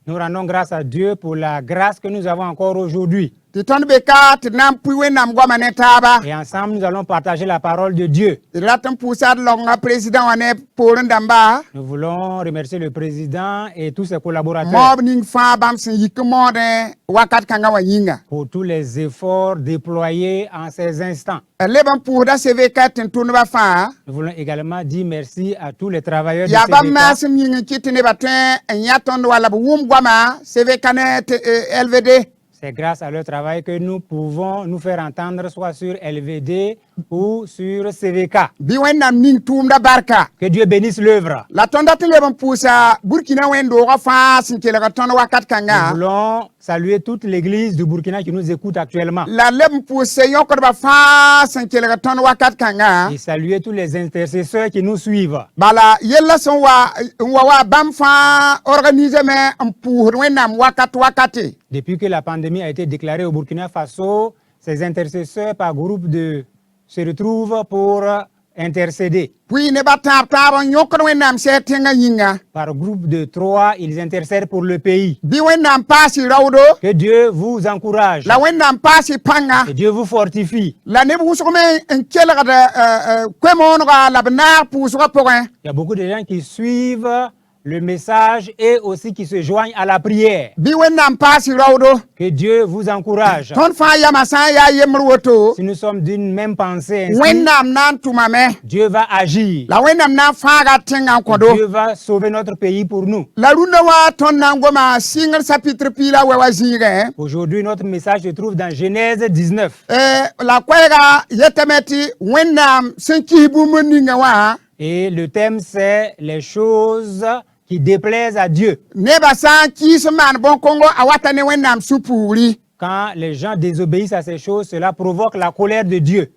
Nous rendons grâce à Dieu pour la grâce que nous avons encore aujourd'hui. Et ensemble, nous allons partager la parole de Dieu. Nous voulons remercier le président et tous ses collaborateurs pour tous les efforts déployés en ces instants. Nous voulons également dire merci à tous les travailleurs de CVK. C'est grâce à leur travail que nous pouvons nous faire entendre soit sur LVD ou sur CVK. Que Dieu bénisse l'œuvre. Nous voulons saluer toute l'église du Burkina qui nous écoute actuellement. Et saluer tous les intercesseurs qui nous suivent. Depuis que la pandémie a été déclarée au Burkina Faso, ces intercesseurs par groupe se retrouvent pour intercéder. Par groupe de 3, ils intercèdent pour le pays. Que Dieu vous encourage. Que Dieu vous fortifie. Il y a beaucoup de gens qui suivent le message et aussi qui se joignent à la prière. Que Dieu vous encourage. Si nous sommes d'une même pensée ainsi, Dieu va agir. Dieu va sauver notre pays pour nous. Aujourd'hui, notre message se trouve dans Genèse 19. Et le thème, c'est les choses qui déplaisent à Dieu. Quand les gens désobéissent à ces choses, cela provoque la colère de Dieu.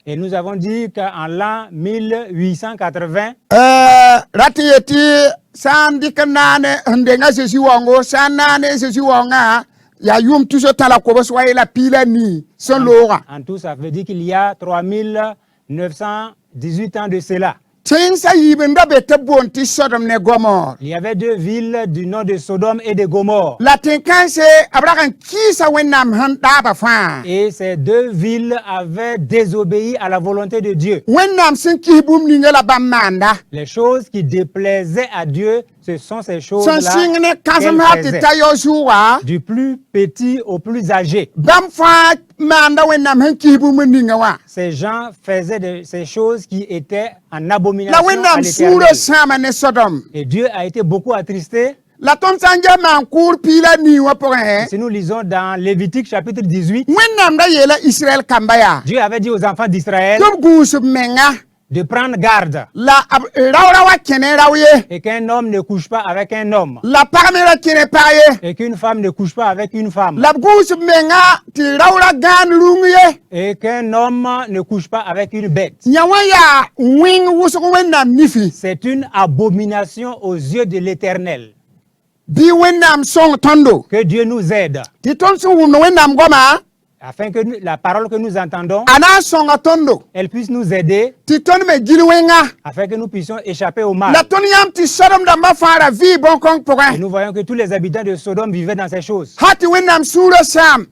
Et nous avons dit qu'en l'an 1880, en tout, ça veut dire qu'il y a 3918 ans de cela. Il y avait 2 villes du nom de Sodome et de Gomorre. Et ces 2 villes avaient désobéi à la volonté de Dieu. Les choses qui déplaisaient à Dieu, ce sont ces choses-là qu'elle faisait, du plus petit au plus âgé. Ces gens faisaient ces choses qui étaient en abomination à l'Éternel. Et Dieu a été beaucoup attristé. Si nous lisons dans Lévitique chapitre 18, Dieu avait dit aux enfants d'Israël de prendre garde et qu'un homme ne couche pas avec un homme et qu'une femme ne couche pas avec une femme et qu'un homme ne couche pas avec une bête. C'est une abomination aux yeux de l'Éternel. Que Dieu nous aide afin que la parole que nous entendons, elle puisse nous aider afin que nous puissions échapper au mal. Et nous voyons que tous les habitants de Sodome vivaient dans ces choses,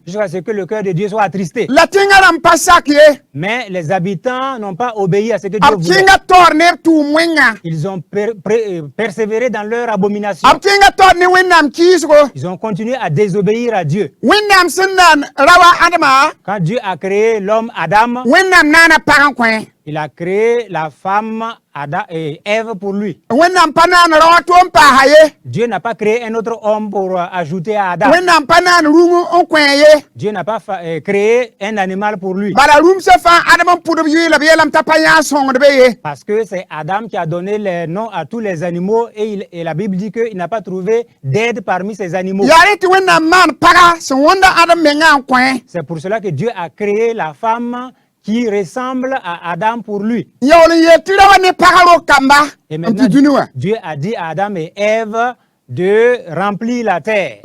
jusqu'à ce que le cœur de Dieu soit attristé. Mais les habitants n'ont pas obéi à ce que Dieu voulait. Ils ont persévéré dans leur abomination. Ils ont continué à désobéir à Dieu. Quand Dieu a créé l'homme Adam, il a créé la femme Adam et Ève pour lui. Dieu n'a pas créé un autre homme pour ajouter à Adam. Dieu n'a pas créé un animal pour lui. Parce que c'est Adam qui a donné les noms à tous les animaux et la Bible dit qu'il n'a pas trouvé d'aide parmi ces animaux. C'est pour cela que Dieu a créé la femme qui ressemble à Adam pour lui. Et maintenant, Dieu a dit à Adam et Ève de remplir la terre.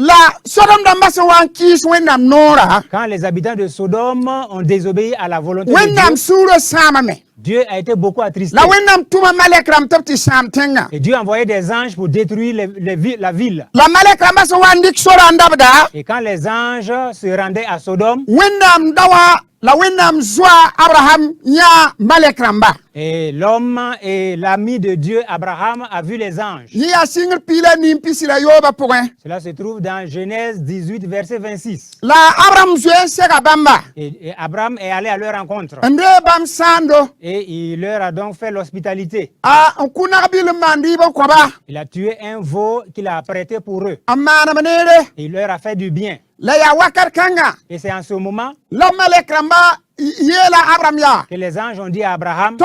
Quand les habitants de Sodome ont désobéi à la volonté de Dieu, Dieu a été beaucoup attristé. Et Dieu a envoyé des anges pour détruire la ville. Et quand les anges se rendaient à Sodome, et l'homme et l'ami de Dieu, Abraham, a vu les anges. Cela se trouve dans Genèse 18, verset 26. Et Abraham est allé à leur rencontre. Et il leur a donc fait l'hospitalité. Il a tué un veau qu'il a prêté pour eux. Et il leur a fait du bien. Et c'est en ce moment que les anges ont dit à Abraham,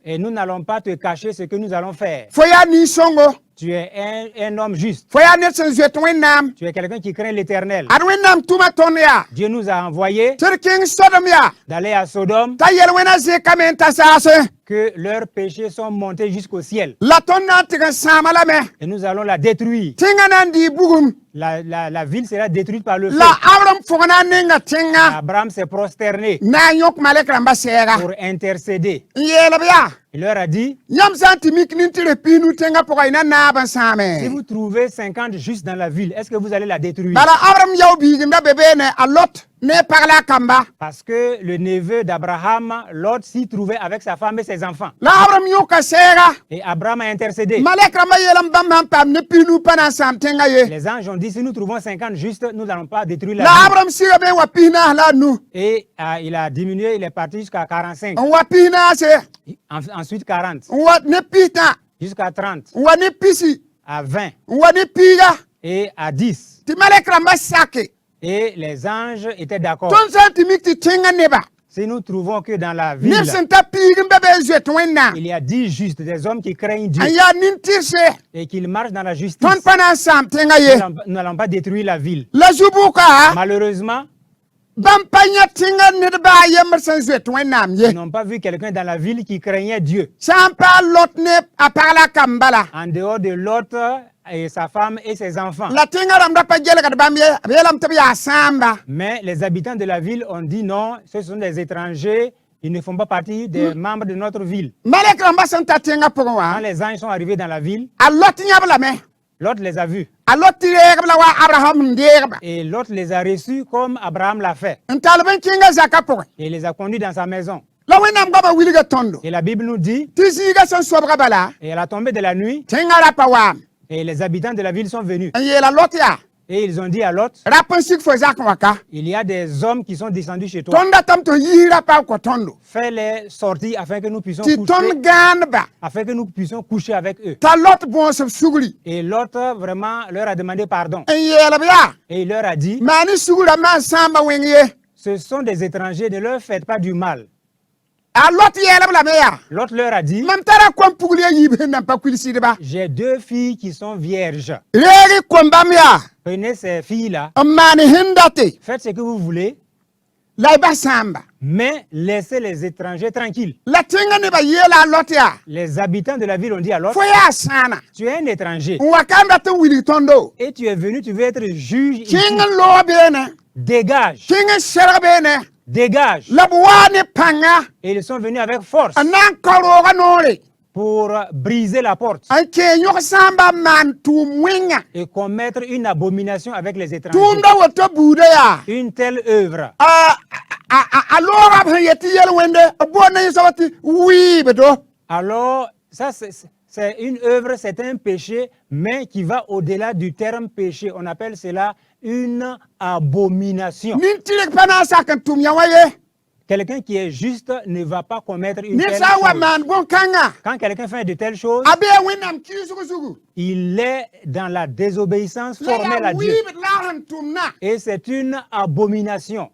et nous n'allons pas te cacher ce que nous allons faire. Tu es un homme juste. Tu es quelqu'un qui craint l'Éternel. Dieu nous a envoyés d'aller à Sodome, que leurs péchés sont montés jusqu'au ciel. Et nous allons la détruire. La ville sera détruite par le feu. Abraham s'est prosterné pour intercéder. Il leur a dit, si vous trouvez 50 justes dans la ville, est-ce que vous allez la détruire? Parce que le neveu d'Abraham, Lot, s'y trouvait avec sa femme et ses enfants. Et Abraham a intercédé. Les anges ont dit, si nous trouvons 50 justes, nous n'allons pas détruire la ville. Et il a diminué, il est parti jusqu'à 45. Ensuite 40. Jusqu'à 30. À 20. Et à 10. Et les anges étaient d'accord. Si nous trouvons que dans la ville, il y a 10 justes, des hommes qui craignent Dieu et qui marchent dans la justice, nous n'allons pas détruire la ville. Malheureusement, ils n'ont pas vu quelqu'un dans la ville qui craignait Dieu. En dehors de Lot et sa femme et ses enfants. Mais les habitants de la ville ont dit non, ce sont des étrangers, ils ne font pas partie des membres de notre ville. Quand les anges sont arrivés dans la ville, Lot les a vus. Et Lot les a reçus comme Abraham l'a fait. Et il les a conduits dans sa maison. Et la Bible nous dit, et à la tombée de la nuit, et les habitants de la ville sont venus. Et ils ont dit à Lot, il y a des hommes qui sont descendus chez toi. Fais-les sortir afin que nous puissions coucher avec eux. Et Lot vraiment leur a demandé pardon. Et il leur a dit, ce sont des étrangers, ne leur faites pas du mal. L'autre leur a dit, j'ai 2 filles qui sont vierges. Prenez ces filles-là, faites ce que vous voulez, mais laissez les étrangers tranquilles. Les habitants de la ville ont dit à l'autre, tu es un étranger et tu es venu, tu veux être juge ici. Dégage. Dégage. Et ils sont venus avec force pour briser la porte et commettre une abomination avec les étrangers. Une telle œuvre. Alors, ça c'est une œuvre, c'est un péché, mais qui va au-delà du terme péché. On appelle cela une abomination. Quelqu'un qui est juste ne va pas commettre une telle chose. Quand quelqu'un fait de telles choses, il est dans la désobéissance formelle à Dieu. Et c'est une abomination.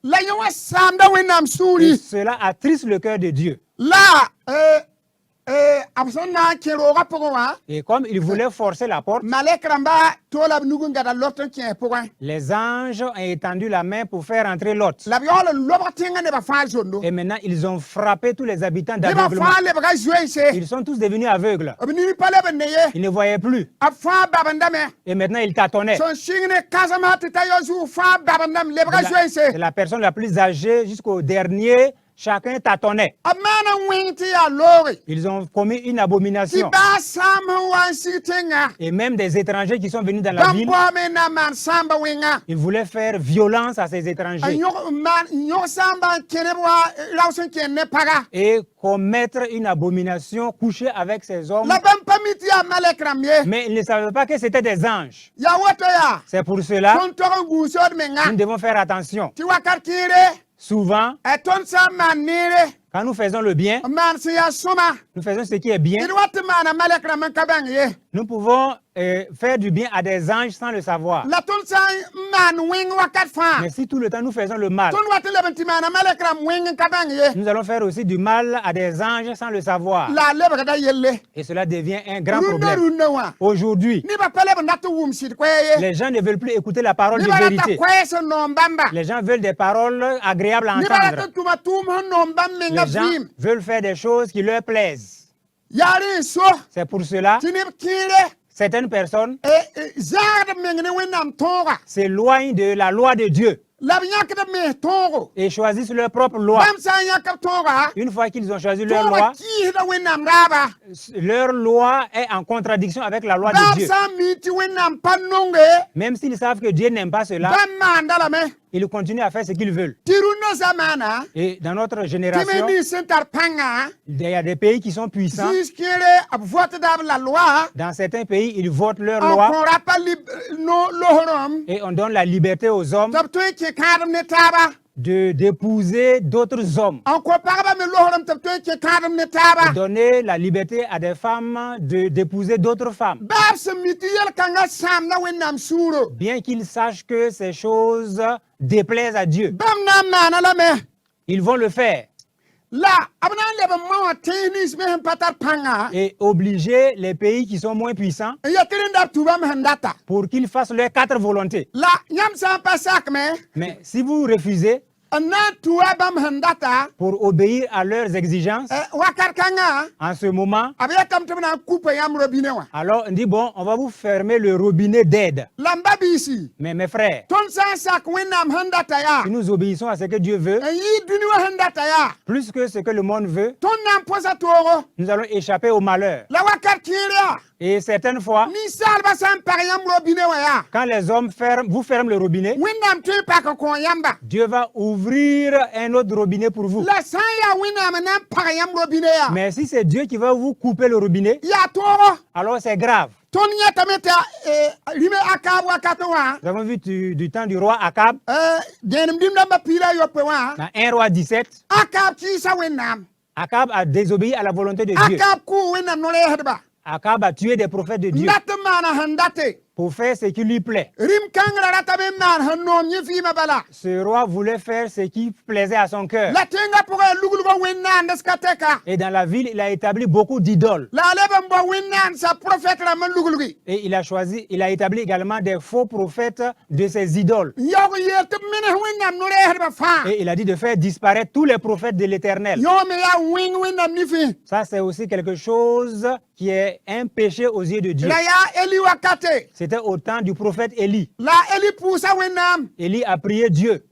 Et cela attriste le cœur de Dieu. Et comme il voulait forcer la porte, les anges ont étendu la main pour faire entrer Lot. Et maintenant, ils ont frappé tous les habitants d'aveuglement. Ils sont tous devenus aveugles. Ils ne voyaient plus. Et maintenant, ils tâtonnaient. De la personne la plus âgée jusqu'au dernier, chacun tâtonnait. Ils ont commis une abomination. Et même des étrangers qui sont venus dans la ville, ils voulaient faire violence à ces étrangers et commettre une abomination, coucher avec ces hommes. Mais ils ne savaient pas que c'était des anges. C'est pour cela que nous devons faire attention. Souvent, quand nous faisons le bien, nous faisons ce qui est bien. Nous pouvons faire du bien à des anges sans le savoir. Mais si tout le temps nous faisons le mal, nous allons faire aussi du mal à des anges sans le savoir. Et cela devient un grand problème. Aujourd'hui, les gens ne veulent plus écouter la parole de vérité. Les gens veulent des paroles agréables à entendre. Les gens veulent faire des choses qui leur plaisent. C'est pour cela que certaines personnes s'éloignent de la loi de Dieu et choisissent leur propre loi. Une fois qu'ils ont choisi leur loi est en contradiction avec la loi de Dieu. Même s'ils savent que Dieu n'aime pas cela, ils continuent à faire ce qu'ils veulent. Et dans notre génération, il y a des pays qui sont puissants. Dans certains pays, ils votent leur loi et on donne la liberté aux hommes d'épouser d'autres hommes. Et donner la liberté à des femmes d'épouser d'autres femmes. Bien qu'ils sachent que ces choses déplaisent à Dieu. Ils vont le faire. Et obliger les pays qui sont moins puissants pour qu'ils fassent leurs 4 volontés. Mais si vous refusez pour obéir à leurs exigences, en ce moment, alors on dit, bon, on va vous fermer le robinet d'aide. Mais mes frères, si nous obéissons à ce que Dieu veut, plus que ce que le monde veut, nous allons échapper au malheur. Et certaines fois, quand les hommes vous ferment le robinet, Dieu va ouvrir un autre robinet pour vous. Mais si c'est Dieu qui va vous couper le robinet, alors c'est grave. Nous avons vu du temps du roi Akab, dans 1 roi 17, Akab a désobéi à la volonté de Dieu. Akab a tué des prophètes de Dieu pour faire ce qui lui plaît. Ce roi voulait faire ce qui plaisait à son cœur. Et dans la ville, il a établi beaucoup d'idoles. Et il a établi également des faux prophètes de ces idoles. Et il a dit de faire disparaître tous les prophètes de l'Éternel. Ça, c'est aussi quelque chose qui est un péché aux yeux de Dieu. C'était au temps du prophète Élie. Élie a prié Dieu.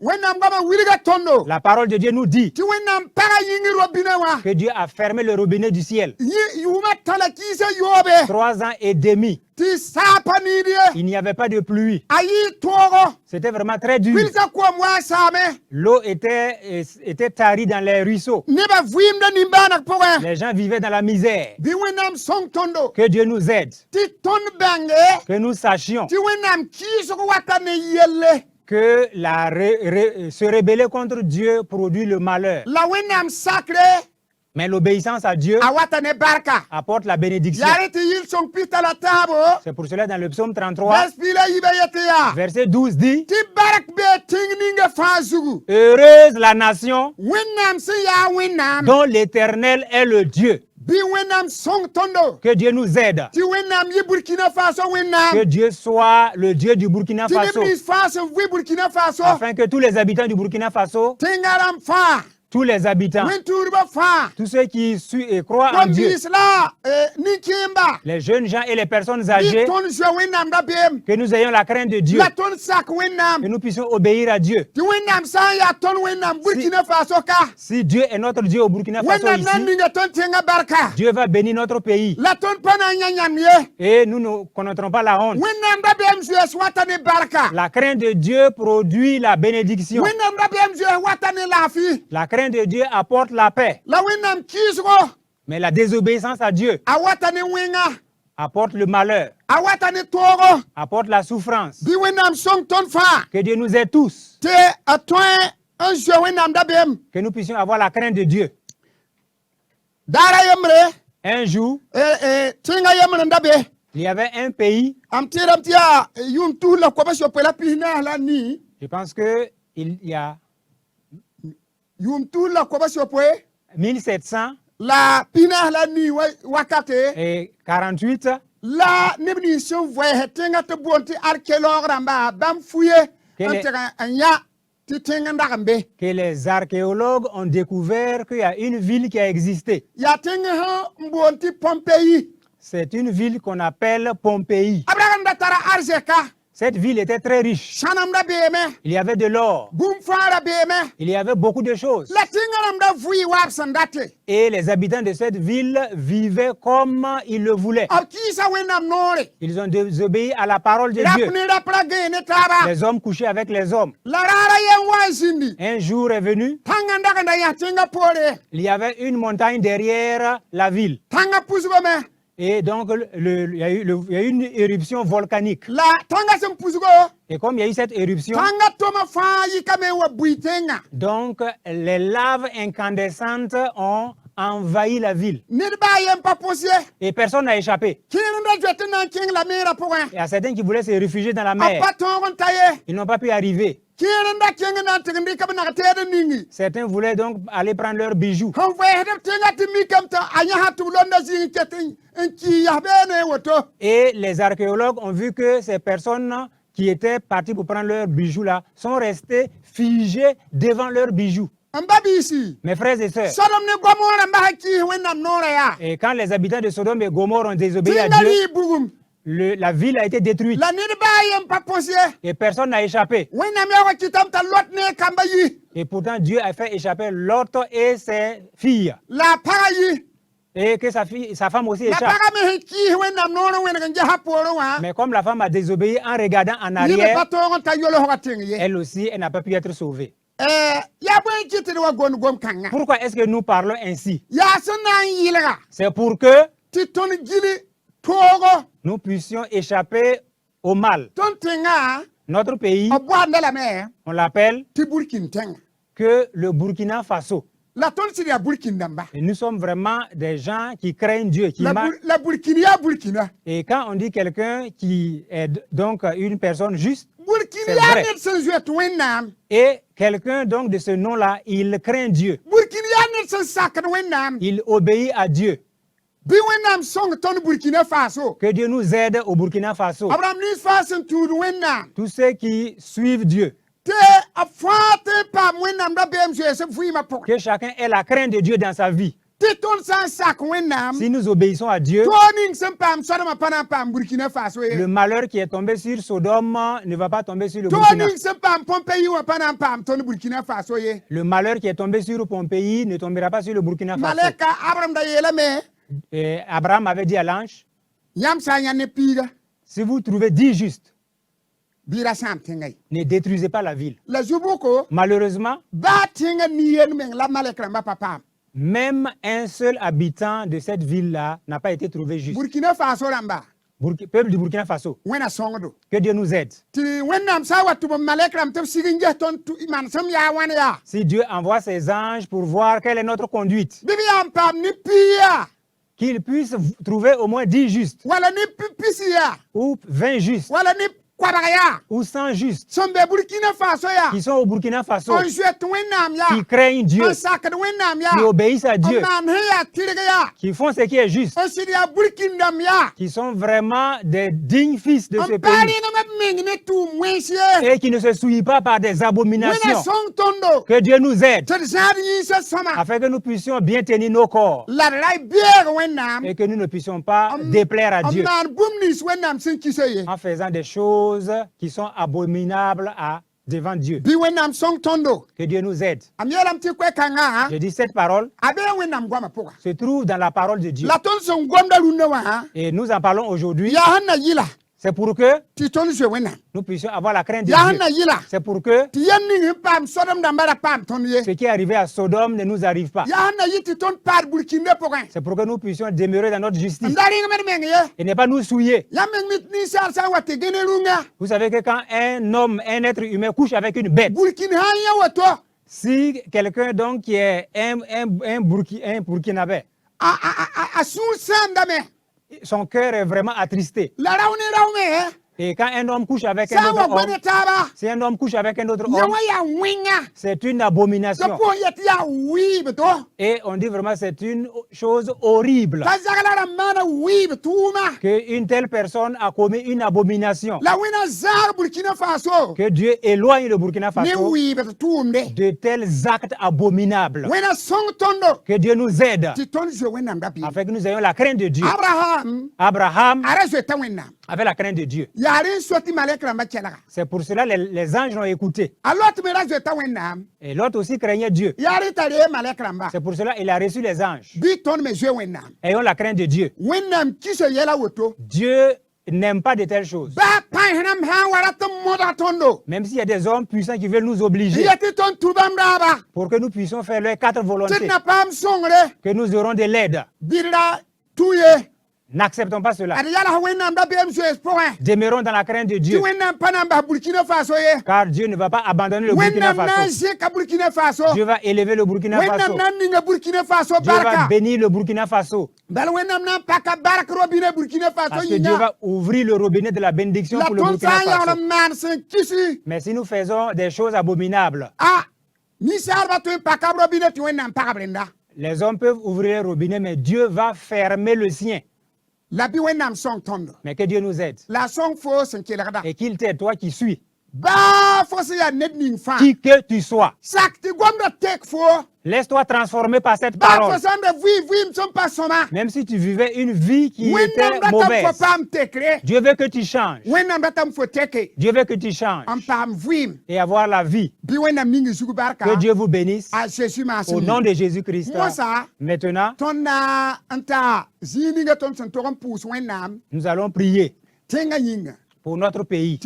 La parole de Dieu nous dit que Dieu a fermé le robinet du ciel. 3 ans et demi. Il n'y avait pas de pluie. C'était vraiment très dur. L'eau était tarie dans les ruisseaux. Les gens vivaient dans la misère. Que Dieu nous aide. Que nous sachions que se rebeller contre Dieu produit le malheur. Mais l'obéissance à Dieu apporte la bénédiction. C'est pour cela dans le psaume 33, verset 12 dit: heureuse la nation dont l'Éternel est le Dieu. Que Dieu nous aide. Que Dieu soit le Dieu du Burkina Faso. Afin que tous les habitants du Burkina Faso, tous les habitants, tous ceux qui suivent et croient en Dieu, les jeunes gens et les personnes âgées, que nous ayons la crainte de Dieu, que nous puissions obéir à Dieu. Si Dieu est notre Dieu au Burkina Faso ici, Dieu va bénir notre pays. Et nous ne connaîtrons pas la honte. La crainte de Dieu produit la bénédiction. La crainte de Dieu apporte la paix. Mais la désobéissance à Dieu apporte le malheur, apporte la souffrance. Que Dieu nous aide tous. Que nous puissions avoir la crainte de Dieu. Un jour, il y avait un pays, je pense qu'il y a 1700 et 48, que les archéologues ont découvert qu'il y a une ville qui a existé. C'est une ville qu'on appelle Pompéi. Cette ville était très riche. Il y avait de l'or. Il y avait beaucoup de choses. Et les habitants de cette ville vivaient comme ils le voulaient. Ils ont désobéi à la parole de Dieu. Les hommes couchaient avec les hommes. Un jour est venu, il y avait une montagne derrière la ville. Et donc, il y a eu une éruption volcanique. Et comme il y a eu cette éruption, donc les laves incandescentes ont envahi la ville. Et personne n'a échappé. Il y a certains qui voulaient se réfugier dans la mer. Ils n'ont pas pu arriver. Certains voulaient donc aller prendre leurs bijoux. Et les archéologues ont vu que ces personnes qui étaient parties pour prendre leurs bijoux là sont restés figés devant leurs bijoux. Mes frères et sœurs, et quand les habitants de Sodome et Gomorrhe ont désobéi à Dieu, la ville a été détruite et personne n'a échappé. Et pourtant Dieu a fait échapper Lot et ses filles. Et que sa femme aussi échappe. Mais comme la femme a désobéi en regardant en arrière, elle aussi, elle n'a pas pu être sauvée. Pourquoi est-ce que nous parlons ainsi? C'est pour que nous puissions échapper au mal. Notre pays, on l'appelle que le Burkina Faso. Et nous sommes vraiment des gens qui craignent Dieu. Et quand on dit quelqu'un qui est donc une personne juste, c'est vrai. Et quelqu'un donc de ce nom-là, il craint Dieu. Il obéit à Dieu. Que Dieu nous aide au Burkina Faso. Tous ceux qui suivent Dieu. Que chacun ait la crainte de Dieu dans sa vie. Si nous obéissons à Dieu, le malheur qui est tombé sur Sodome ne va pas tomber sur le Burkina. Le malheur qui est tombé sur Pompéi ne tombera pas sur le Burkina Faso. Et Abraham avait dit à l'ange, si vous trouvez 10 justes, ne détruisez pas la ville. Malheureusement, même un seul habitant de cette ville-là n'a pas été trouvé juste. Peuple du Burkina Faso, que Dieu nous aide. Si Dieu envoie ses anges pour voir quelle est notre conduite, qu'ils puissent trouver au moins 10 justes, ou 20 justes, ou sans juste, qui sont au Burkina Faso, qui craignent Dieu, qui obéissent à Dieu, qui font ce qui est juste, qui sont vraiment des dignes fils de ce pays et qui ne se souillent pas par des abominations. Que Dieu nous aide afin que nous puissions bien tenir nos corps et que nous ne puissions pas déplaire à Dieu en faisant des choses qui sont abominables devant Dieu. Que Dieu nous aide. Je dis cette parole se trouve dans la parole de Dieu. Et nous en parlons aujourd'hui. C'est pour que nous puissions avoir la crainte de Dieu. C'est pour que ce qui est arrivé à Sodome ne nous arrive pas. C'est pour que nous puissions demeurer dans notre justice et ne pas nous souiller. Vous savez que quand un être humain couche avec une bête, si quelqu'un donc qui est un Burkinabé, son cœur est vraiment attristé. Et quand un homme couche avec un autre homme, si un homme couche avec un autre homme, c'est une abomination. Et on dit vraiment c'est une chose horrible qu'une telle personne a commis une abomination. Que Dieu éloigne le Burkina Faso de tels actes abominables. Que Dieu nous aide afin que nous ayons la crainte de Dieu. Abraham avait la crainte de Dieu. C'est pour cela que les anges l'ont écouté. Et l'autre aussi craignait Dieu. C'est pour cela qu'il a reçu les anges. Ayons la crainte de Dieu. Dieu n'aime pas de telles choses. Même s'il y a des hommes puissants qui veulent nous obliger pour que nous puissions faire leurs 4 volontés, que nous aurons de l'aide. N'acceptons pas cela. Demeurons dans la crainte de Dieu. Car Dieu ne va pas abandonner le Burkina Faso. Dieu va élever le Burkina Faso. Dieu va bénir le Burkina Faso. Parce que Dieu va ouvrir le robinet de la bénédiction pour le Burkina Faso. Mais si nous faisons des choses abominables, les hommes peuvent ouvrir le robinet, mais Dieu va fermer le sien. Mais que Dieu nous aide. Et qu'il t'aide, toi qui suis. Qui que tu sois. Laisse-toi transformer par cette parole. Même si tu vivais une vie qui était mauvaise, Dieu veut que tu changes. Dieu veut que tu changes et avoir la vie. Que Dieu vous bénisse au nom de Jésus-Christ. Maintenant, nous allons prier pour notre pays,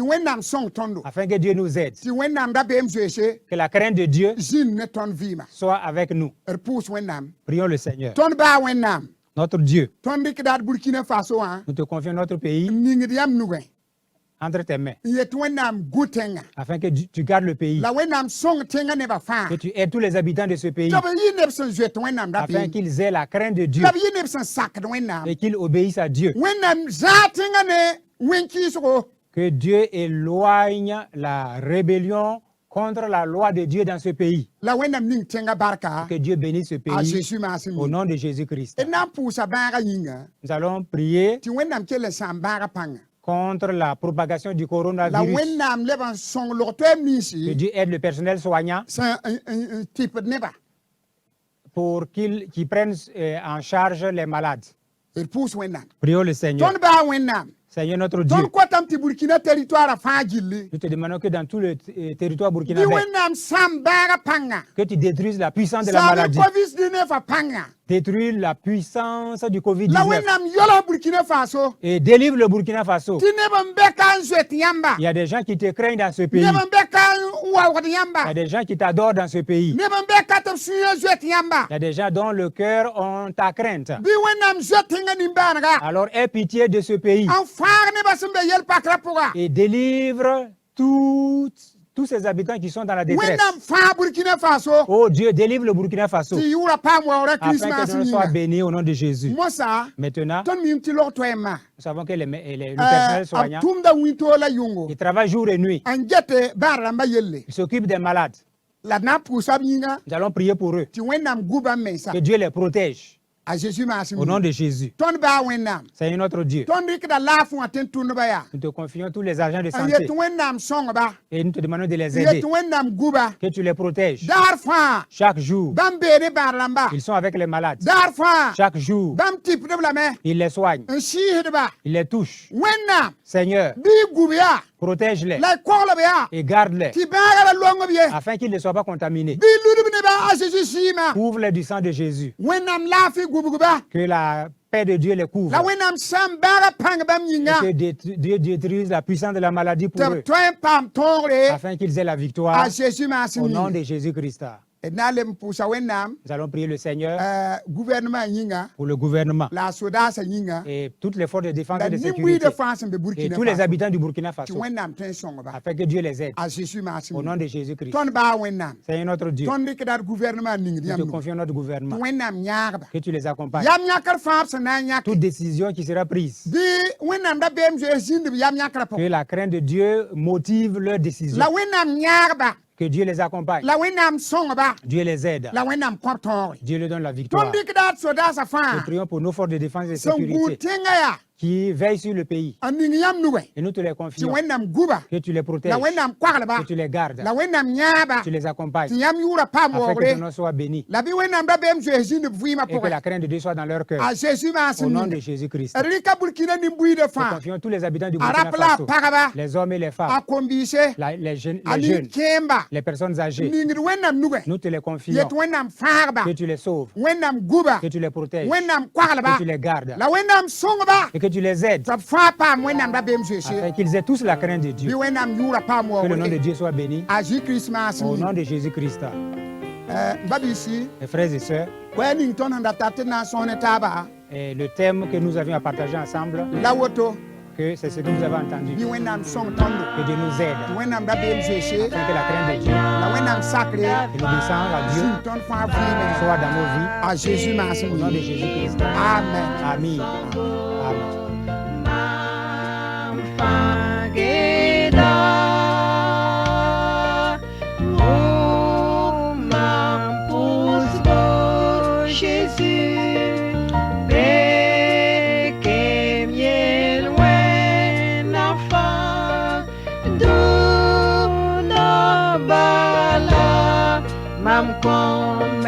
afin que Dieu nous aide, que la crainte de Dieu soit avec nous. Prions le Seigneur. Notre Dieu, nous te confions notre pays entre tes mains, afin que tu gardes le pays, que tu aides tous les habitants de ce pays, afin qu'ils aient la crainte de Dieu et qu'ils obéissent à Dieu. Que Dieu éloigne la rébellion contre la loi de Dieu dans ce pays. Que Dieu bénisse ce pays au nom de Jésus-Christ. Nous allons prier contre la propagation du coronavirus. Que Dieu aide le personnel soignant pour qu'ils prennent en charge les malades. Prions le Seigneur. Seigneur notre Dieu, nous te demandons que dans tout le territoire burkinabé, que tu détruises la puissance de la maladie. Détruis la puissance du Covid-19 et délivre le Burkina Faso. Il y a des gens qui te craignent dans ce pays. Il y a des gens qui t'adorent dans ce pays. Il y a des gens dont le cœur ont ta crainte. Alors aie pitié de ce pays et délivre tous tous ces habitants qui sont dans la détresse. Oh Dieu, délivre le Burkina Faso. Afin que nous soyons bénis au nom de Jésus. Maintenant, nous savons que le personnel soignant, il travaille jour et nuit. Il s'occupe des malades. Nous allons prier pour eux. Que Dieu les protège. Au nom de Jésus. C'est notre Dieu. Nous te confions tous les agents de santé. Et nous te demandons de les aider. Que tu les protèges. Chaque jour, ils sont avec les malades. Chaque jour, ils les soignent. Ils les touchent. Seigneur, protège-les et garde-les afin qu'ils ne soient pas contaminés. Couvre-les du sang de Jésus. Que la paix de Dieu les couvre. Et que Dieu détruise la puissance de la maladie pour eux. Afin qu'ils aient la victoire au nom de Jésus-Christ. Nous allons prier le Seigneur pour le gouvernement et toutes les forces de défense et de sécurité et tous les habitants du Burkina Faso afin que Dieu les aide au nom de Jésus-Christ. C'est notre Dieu. Nous te confions notre gouvernement. Que tu les accompagnes. Toute décision qui sera prise. Que la crainte de Dieu motive leur décision. Que Dieu les accompagne. Dieu les aide. Dieu leur donne la victoire. Nous prions pour nos forces de défense et de sécurité qui veillent sur le pays. Et nous te les confions. Que tu les protèges. Que tu les gardes. Que tu les accompagnes. Afin que ton nom soit béni. Et que la crainte de Dieu soit dans leur cœur. Au nom de Jésus-Christ. Nous confions tous les habitants du Burkina Faso. Les hommes et les femmes. Les jeunes. Les personnes âgées. Nous te les confions. Que tu les sauves. Que tu les protèges. Que tu les gardes. Et que tu les aides. Afin qu'ils aient tous la crainte de Dieu. Que le nom de Dieu soit béni. Au nom de Jésus-Christ. Mes frères et sœurs. Et le thème que nous avions à partager ensemble. Que c'est ce que vous avez entendu. Que Dieu nous aide. Afin que la crainte de Dieu et l'obéissance à Dieu soit dans nos vies. Au nom de Jésus-Christ. Amen. Amen. Amen. Mam come